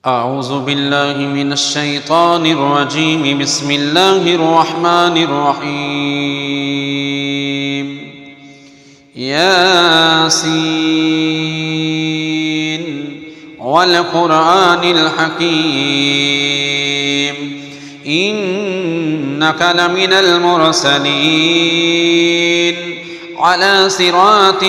أعوذ بالله من الشيطان الرجيم. بسم الله الرحمن الرحيم. ياسين والقرآن الحكيم إنك لمن المرسلين على صراط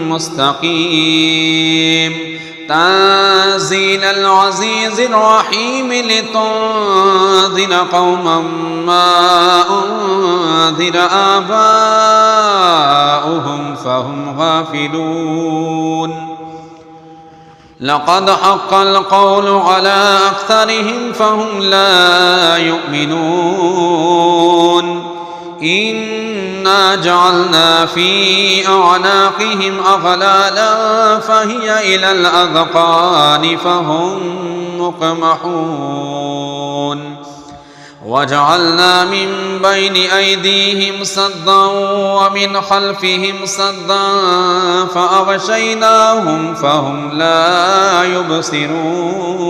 مستقيم تنزيل العزيز الرحيم لتنذر قوما ما أنذر آباؤهم فهم غافلون. لقد حق القول على أكثرهم فهم لا يؤمنون. إنا جعلنا في أعناقهم أغلالا فهي إلى الأذقان فهم مقمحون. وجعلنا من بين أيديهم سدا ومن خلفهم سدا فأغشيناهم فهم لا يبصرون.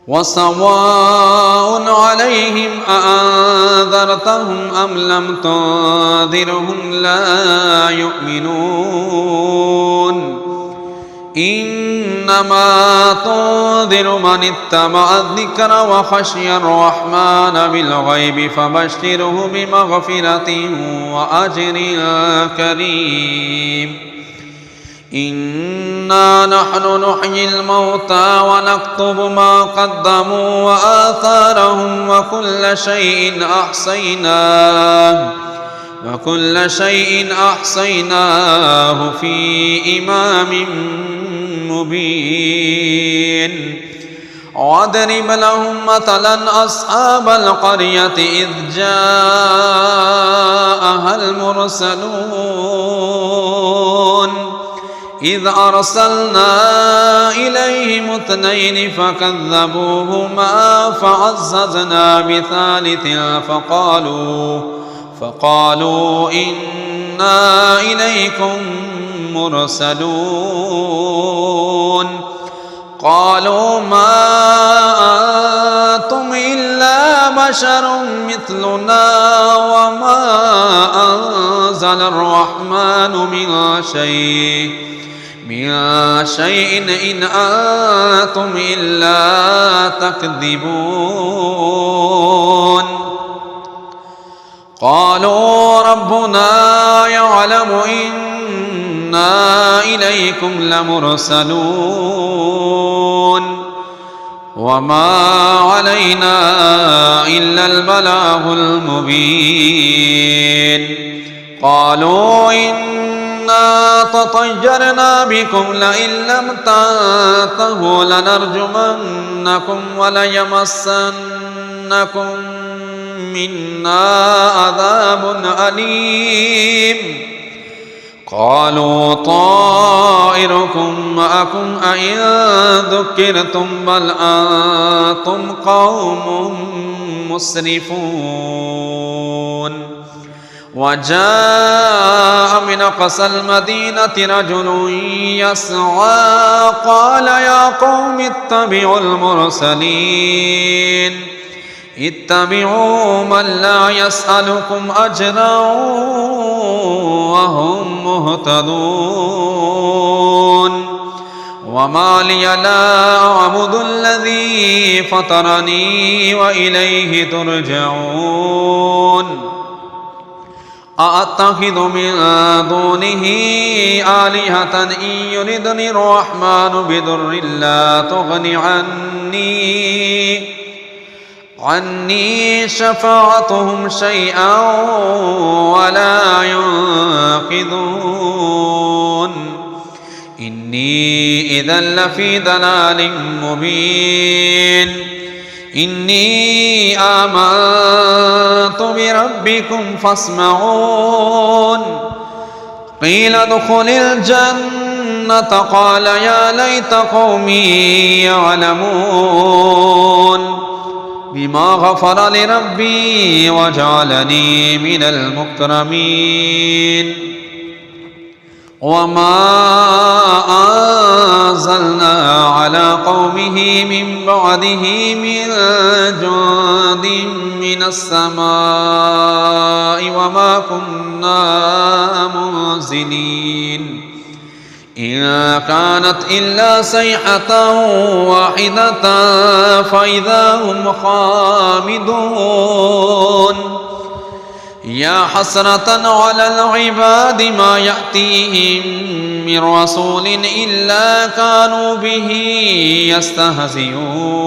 وسواء عليهم أأنذرتهم أم لم تنذرهم لا يؤمنون. إنما تنذر من اتبع الذكر وخشي الرحمن بالغيب فبشره بمغفرة وأجر كريم. إنا نحن نحيي الموتى ونكتب ما قدموا وآثارهم وكل شيء أحصيناه في إمام مبين. واضرب لهم مثلا أصحاب القرية إذ جاءها المرسلون إذ أرسلنا إليهم 2 فكذبوهما فعززنا بثالث فقالوا إنا إليكم مرسلون. قالوا ما أنتم إلا بشر مثلنا وما أنزل الرحمن من شيء إن أنتم إلا تكذبون. قالوا ربنا يعلم إنا إليكم لمرسلون وما علينا إلا البلاغ المبين. قالوا إنا تطيرنا بكم لئن لم تنتهوا لنرجمنكم وليمسنكم منا عذاب أليم. قالوا طائركم معكم أئن ذكرتم بل أنتم قوم مسرفون. وجاء من أقصى المدينة رجل يسعى قال يا قوم اتبعوا المرسلين اتبعوا من لا يسألكم أجرا وهم مهتدون. وما لي لا أعبد الذي فطرني وإليه ترجعون. أأتخذ من دونه آلهة إن يردني الرحمن بضر لا تغن عني شفاعتهم شيئا ولا ينقذون. إني إذا لفي ضلال مبين. إني آمنت بربكم فاسمعون. قيل ادخل الجنة قال يا ليت قومي يعلمون بما غفر لربي وجعلني من المكرمين. وما أنزلنا بعده من جند من السماء وما كنا منزلين إن كانت إلا صيحة واحدة فإذا هم خامدون يا حسرة على العباد ما يأتيهم من رسول إلا كانوا به يستهزئون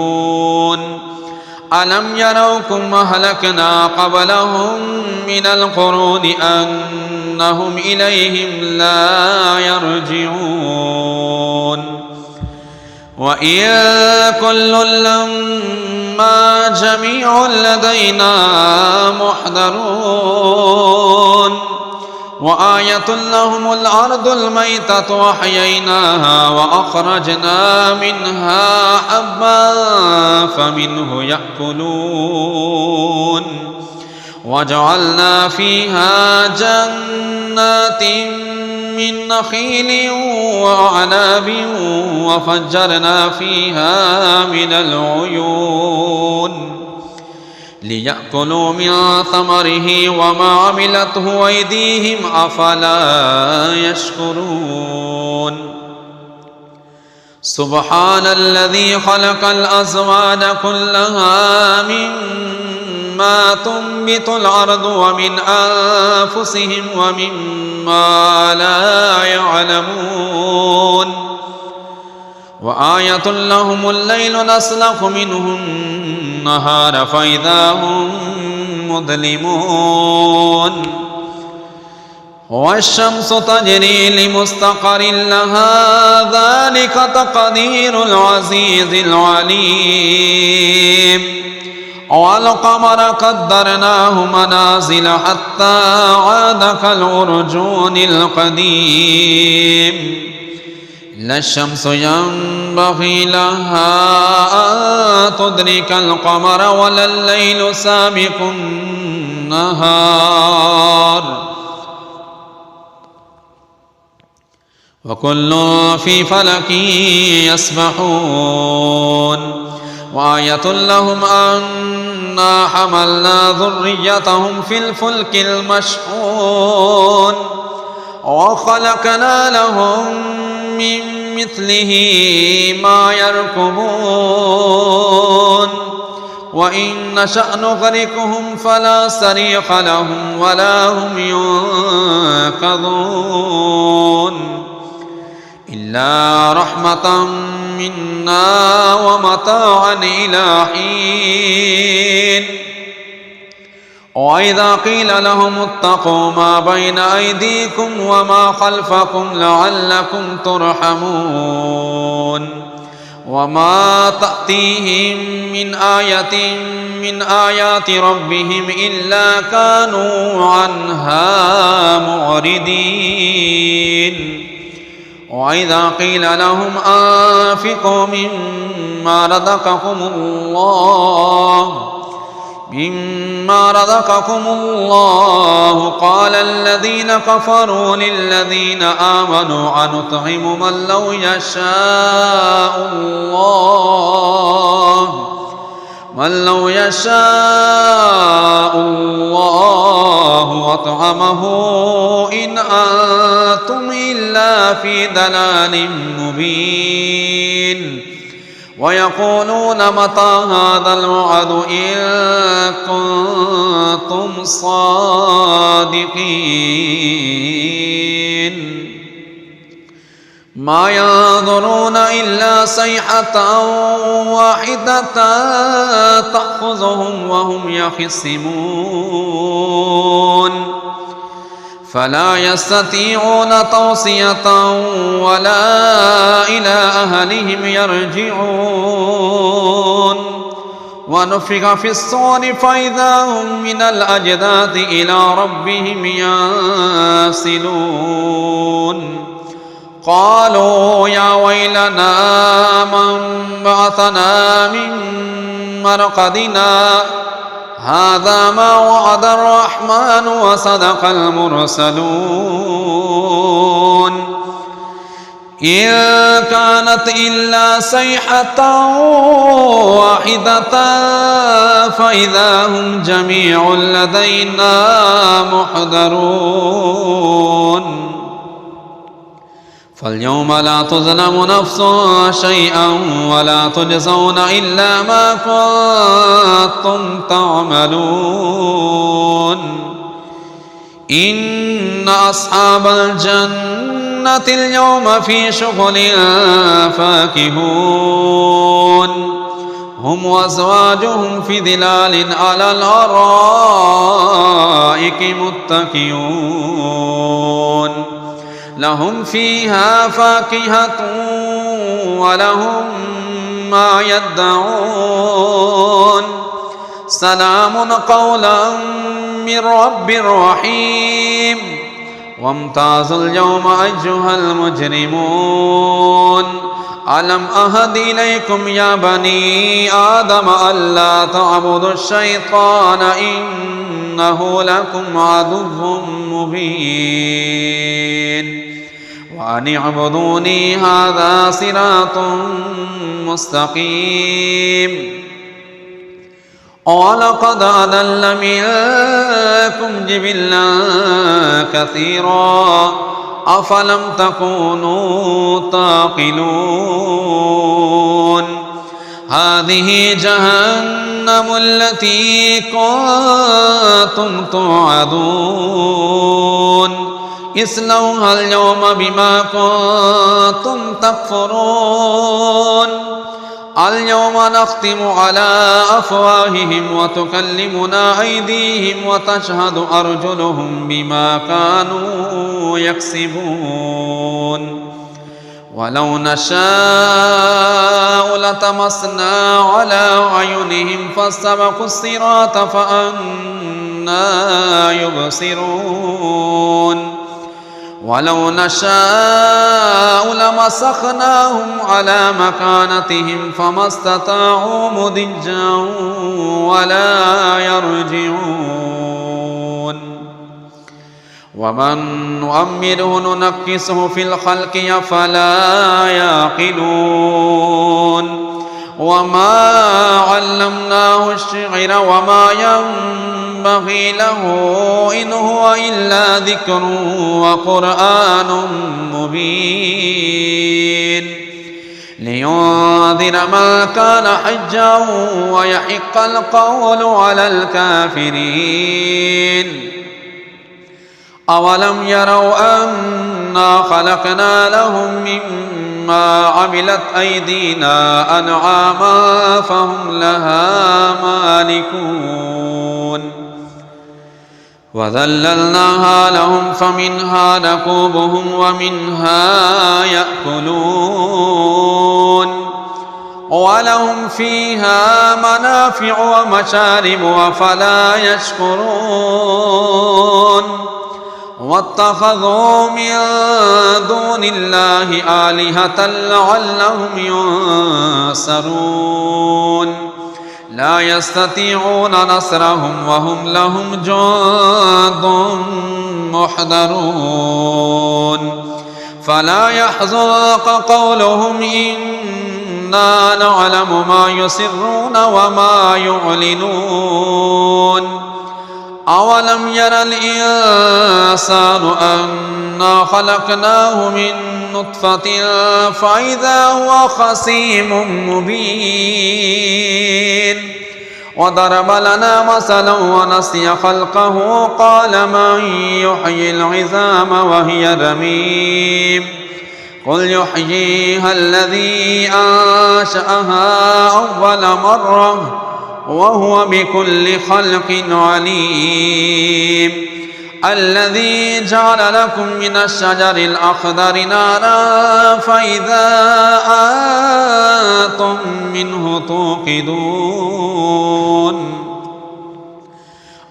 ألم يروا كما أهلكنا قبلهم من القرون أنهم إليهم لا يرجعون وإن كل لما جميع لدينا محضرون وآية لهم الأرض الميتة وأحييناها وأخرجنا منها حبا فمنه يأكلون وجعلنا فيها جنات من نخيل وأعناب وفجرنا فيها من العيون ليأكلوا من ثمره وما عملته أيديهم أفلا يشكرون سبحان الذي خلق الأزواج كلها مما تنبت الأرض ومن أنفسهم ومما لا يعلمون وآية لهم الليل نسلخ منه النهار فإذا هم مظلمون والشمس تجري لمستقر لها ذلك تقدير العزيز العليم والقمر قدرناه منازل حتى عاد كالعرجون القديم لا الشمس ينبغي لها أن تدرك القمر ولا الليل سابق النهار وكل في فلك يسبحون وآية لهم أنا حملنا ذريتهم في الفلك المشحون وخلقنا لهم من مثله ما يركبون وإن نشأ نغرقهم فلا صريخ لهم ولا هم ينقذون إلا رحمة منا ومتاعا إلى حين وإذا قيل لهم اتقوا ما بين أيديكم وما خلفكم لعلكم ترحمون وما تأتيهم من آية من آيات ربهم إلا كانوا عنها معرضين وإذا قيل لهم أنفقوا مما رزقكم الله قال الذين كفروا للذين آمنوا أنطعم من لو يشاء الله أطعمه إن أنتم إلا في ضلال مبين ويقولون متى هذا الوعد إن كنتم صادقين ما ينظرون إلا صيحة واحدة تأخذهم وهم يخصمون فلا يستطيعون توصية ولا إلى أهلهم يرجعون ونفخ في الصور فإذا هم من الأجداث إلى ربهم ينسلون قالوا يا ويلنا من بعثنا من مرقدنا هذا ما وعد الرحمن وصدق المرسلون إن كانت إلا صيحة واحدة فإذا هم جميع لدينا محضرون فاليوم لا تظلم نفس شيئا ولا تجزون إلا ما كنتم تعملون إن أصحاب الجنة اليوم في شغل فاكهون هم وأزواجهم في ظلال على الأرائك متكئون لهم فيها فاكهة ولهم ما يدعون سلام قولا من رب رحيم وامتازوا اليوم أيها المجرمون ألم أهد إليكم يا بني آدم ألا تعبدوا الشيطان إنه لكم عدو مبين وأن اعبدوني هذا صراط مستقيم ولقد أضل منكم جبلا كثيرا أفلم تكونوا تعقلون هذه جهنم التي كنتم توعدون اصلوها اليوم بما كنتم تكفرون اليوم نختم على أفواههم وتكلمنا أيديهم وتشهد أرجلهم بما كانوا يكسبون ولو نشاء لطمسنا على أعينهم فاستبقوا الصراط فأنى يبصرون ولو نشاء لمسخناهم على مكانتهم فما استطاعوا مضجا ولا يرجعون ومن نؤمره ننكسه في الخلق أفلا يعقلون وما علمناه الشعر وما ينبغي له إن هو إلا ذكر وقرآن مبين لينذر من كان حجا ويحق القول على الكافرين أولم يروا أنا خلقنا لهم مما عملت أيدينا أنعاما فهم لها مالكون وذللناها لهم فمنها ركوبهم ومنها يأكلون ولهم فيها منافع ومشارب أفلا يشكرون واتخذوا من دون الله آلهة لعلهم ينصرون لا يستطيعون نصرهم وهم لهم جند محضرون فلا يحزنك قولهم إنا نعلم ما يسرون وما يعلنون أولم ير الإنسان أنا خلقناه من نطفة فإذا هو خصيم مبين وضرب لنا مثلا ونسي خلقه قال من يحيي العظام وهي رميم قل يحييها الذي أنشأها أول مرة وهو بكل خلق عليم الذي جعل لكم من الشجر الأخضر نارا فإذا أنتم منه توقدون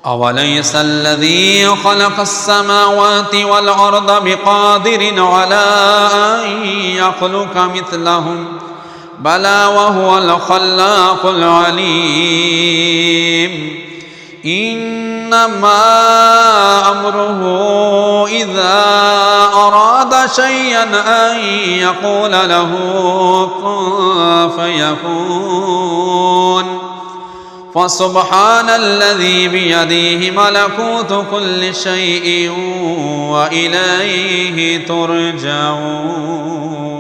أوليس الذي خلق السماوات والأرض بقادر على أن يخلق مثلهم بلى وهو الخلاق العليم إنما أمره إذا أراد شيئا أن يقول له كن فيكون. فسبحان الذي بيده ملكوت كل شيء وإليه ترجعون.